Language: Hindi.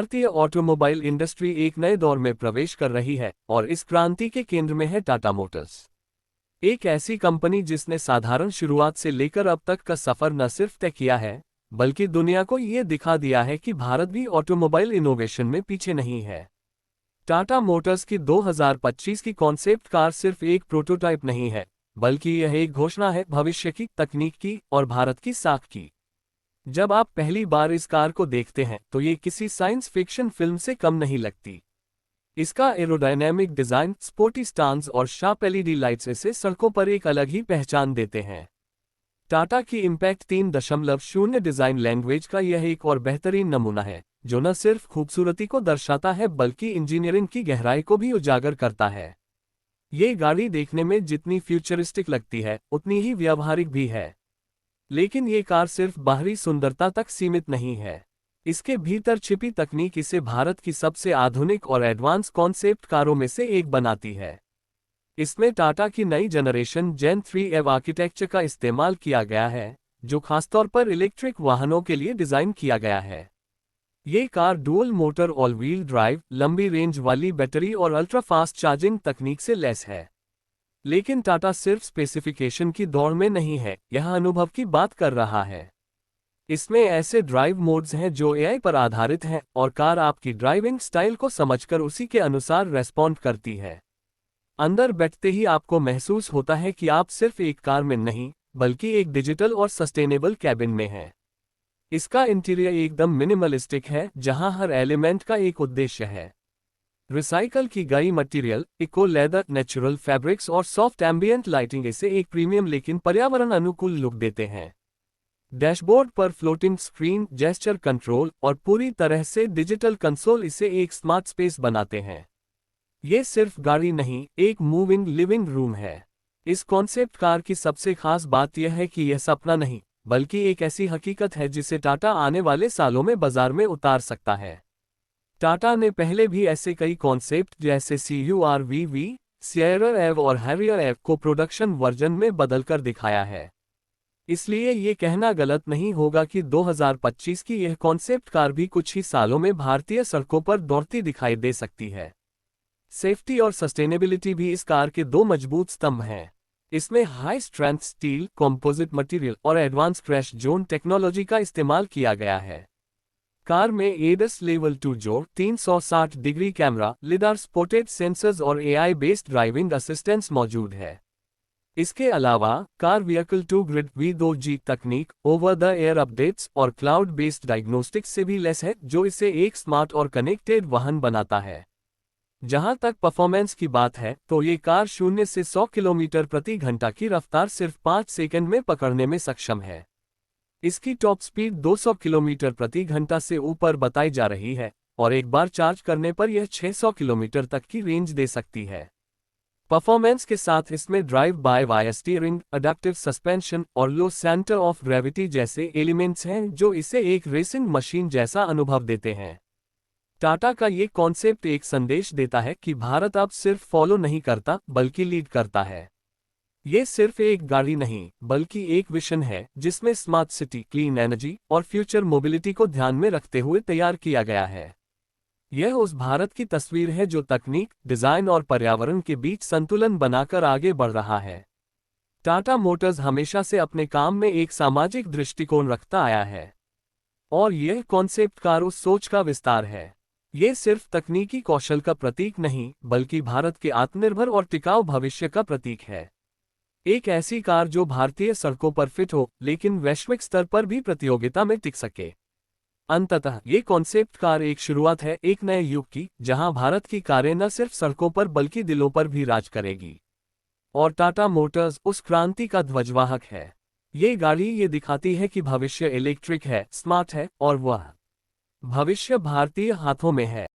भारतीय ऑटोमोबाइल इंडस्ट्री एक नए दौर में प्रवेश कर रही है और इस क्रांति के केंद्र में है टाटा मोटर्स। एक ऐसी कंपनी जिसने साधारण शुरुआत से लेकर अब तक का सफर न सिर्फ तय किया है, बल्कि दुनिया को ये दिखा दिया है कि भारत भी ऑटोमोबाइल इनोवेशन में पीछे नहीं है। टाटा मोटर्स की 2025 की कॉन्सेप्ट कार सिर्फ एक प्रोटोटाइप नहीं है, बल्कि यह एक घोषणा है भविष्य की, तकनीक की और भारत की साख की। जब आप पहली बार इस कार को देखते हैं तो ये किसी साइंस फिक्शन फिल्म से कम नहीं लगती। इसका एरोडायनेमिक डिजाइन, स्पोर्टी स्टांस और शार्प एलईडी लाइट्स इसे सड़कों पर एक अलग ही पहचान देते हैं। टाटा की इम्पैक्ट 3.0 डिजाइन लैंग्वेज का यह एक और बेहतरीन नमूना है, जो न सिर्फ खूबसूरती को दर्शाता है बल्कि इंजीनियरिंग की गहराई को भी उजागर करता है। ये गाड़ी देखने में जितनी फ्यूचरिस्टिक लगती है उतनी ही व्यावहारिक भी है। लेकिन ये कार सिर्फ बाहरी सुंदरता तक सीमित नहीं है। इसके भीतर छिपी तकनीक इसे भारत की सबसे आधुनिक और एडवांस कॉन्सेप्ट कारों में से एक बनाती है। इसमें टाटा की नई जनरेशन जेन 3 आर्किटेक्चर का इस्तेमाल किया गया है, जो खासतौर पर इलेक्ट्रिक वाहनों के लिए डिजाइन किया गया है। ये car dual motor, all wheel drive, लंबी रेंज वाली बैटरी और अल्ट्रा फास्ट चार्जिंग तकनीक से लैस है। लेकिन टाटा सिर्फ स्पेसिफिकेशन की दौड़ में नहीं है, यह अनुभव की बात कर रहा है। इसमें ऐसे ड्राइव मोड्स हैं जो एआई पर आधारित हैं और कार आपकी ड्राइविंग स्टाइल को समझकर उसी के अनुसार रेस्पॉन्ड करती है। अंदर बैठते ही आपको महसूस होता है कि आप सिर्फ एक कार में नहीं, बल्कि एक डिजिटल और सस्टेनेबल कैबिन में हैं। इसका इंटीरियर एकदम मिनिमलिस्टिक है, जहां हर एलिमेंट का एक उद्देश्य है। रिसाइकल की गई material, eco leather, natural fabrics और सॉफ्ट एम्बियंट लाइटिंग इसे एक प्रीमियम लेकिन पर्यावरण अनुकूल लुक देते हैं। डैशबोर्ड पर फ्लोटिंग स्क्रीन, जेस्चर कंट्रोल और पूरी तरह से डिजिटल कंसोल इसे एक स्मार्ट स्पेस बनाते हैं। ये सिर्फ गाड़ी नहीं, एक मूविंग लिविंग रूम है। इस कॉन्सेप्ट कार की सबसे खास बात यह है कि यह सपना नहीं, बल्कि एक ऐसी हकीकत है जिसे टाटा आने वाले सालों में बाजार में उतार सकता है। टाटा ने पहले भी ऐसे कई कॉन्सेप्ट जैसे CURV, सिएरा एव और हैरियर एव को प्रोडक्शन वर्जन में बदलकर दिखाया है। इसलिए ये कहना गलत नहीं होगा कि 2025 की यह कॉन्सेप्ट कार भी कुछ ही सालों में भारतीय सड़कों पर दौड़ती दिखाई दे सकती है। सेफ्टी और सस्टेनेबिलिटी भी इस कार के दो मजबूत स्तंभ हैं। इसमें high strength steel, composite material और एडवांस क्रैश जोन टेक्नोलॉजी का इस्तेमाल किया गया है। कार में ADAS लेवल 2 जोड़, 360 degree camera, lidar spotted sensors और AI बेस्ड ड्राइविंग असिस्टेंस मौजूद है। इसके अलावा car vehicle to grid V2G तकनीक, ओवर द एयर अपडेट्स और क्लाउड बेस्ड डायग्नोस्टिक्स से भी लैस है, जो इसे एक स्मार्ट और कनेक्टेड वाहन बनाता है। जहां तक परफॉर्मेंस की बात है तो ये कार 0 से 100 किलोमीटर प्रति घंटा की रफ्तार सिर्फ 5 सेकंड में पकड़ने में सक्षम है। इसकी टॉप स्पीड 200 किलोमीटर प्रति घंटा से ऊपर बताई जा रही है और एक बार चार्ज करने पर यह 600 किलोमीटर तक की रेंज दे सकती है। परफॉर्मेंस के साथ इसमें drive by wire steering, adaptive suspension और लो सेंटर ऑफ ग्रेविटी जैसे एलिमेंट्स हैं जो इसे एक रेसिंग मशीन जैसा अनुभव देते हैं। टाटा का ये कॉन्सेप्ट एक संदेश देता है कि भारत अब सिर्फ फॉलो नहीं करता बल्कि लीड करता है। ये सिर्फ एक गाड़ी नहीं, बल्कि एक विजन है जिसमें स्मार्ट सिटी, क्लीन एनर्जी और फ्यूचर मोबिलिटी को ध्यान में रखते हुए तैयार किया गया है। यह उस भारत की तस्वीर है जो तकनीक, डिजाइन और पर्यावरण के बीच संतुलन बनाकर आगे बढ़ रहा है। टाटा मोटर्स हमेशा से अपने काम में एक सामाजिक दृष्टिकोण रखता आया है और यह कॉन्सेप्ट कार उस सोच का विस्तार है। ये सिर्फ तकनीकी कौशल का प्रतीक नहीं, बल्कि भारत के आत्मनिर्भर और टिकाऊ भविष्य का प्रतीक है। एक ऐसी कार जो भारतीय सड़कों पर फिट हो, लेकिन वैश्विक स्तर पर भी प्रतियोगिता में टिक सके। अंततः ये कॉन्सेप्ट कार एक शुरुआत है एक नए युग की, जहां भारत की कारें न सिर्फ सड़कों पर बल्कि दिलों पर भी राज करेगी। और टाटा मोटर्स उस क्रांति का ध्वजवाहक है। ये गाड़ी ये दिखाती है कि भविष्य इलेक्ट्रिक है, स्मार्ट है और वह भविष्य भारतीय हाथों में है।